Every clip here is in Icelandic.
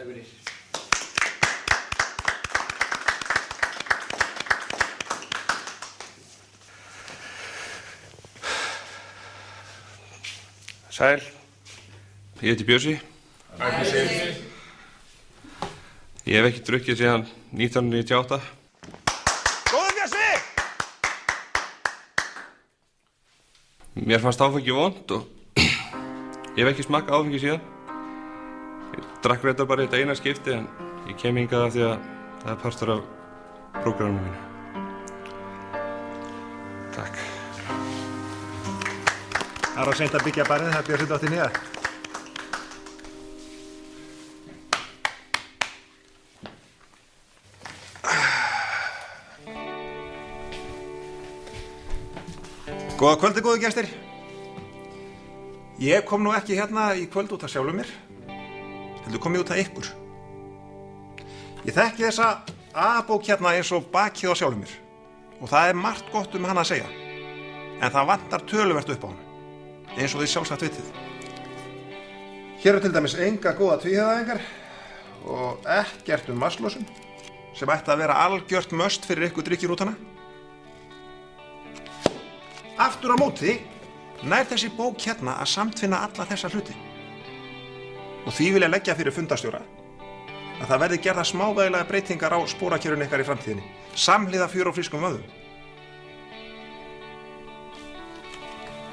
Takk fyrir. Sæl, ég heiti Bjössi. Ég hef ekki drukkið síðan 1998. Góður Bjössi! Mér fannst áfengi vont og ég hef ekki smakkað áfengi síðan. Ég drakk reyndar bara þetta eina skipti en ég kem hingað af því að það er partur af prógramminu mínu. Takk. Það er seint að byggja barinn þegar Bjössi dotti niður. Góða kvöldi, góðu gestir. Ég kom nú ekki hérna í kvöld út af sjálfum mér. Heldur kom ég út af ykkur. Ég þekki þessa A-bók hérna eins og bakið á sjálfum mér. Og það er margt gott hana að segja. En það vantar töluvert upp á hana. Eins og þið sjálfsagt vitið. Hér til dæmis enga góða tvíhöfðaðingar og ekkert vatnslösun sem ætti að vera algjört möst fyrir ykkur drykkjurútana. Aftur á móti nær þessi bók hérna að samtvinna alla þessa hluti. Og því vil ég leggja fyrir fundarstjóra að það verði gerða smávægilega breytingar á spórakjörun ykkar í framtíðinni, samhliða fjör og frískum vöðum.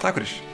Takk fyrir.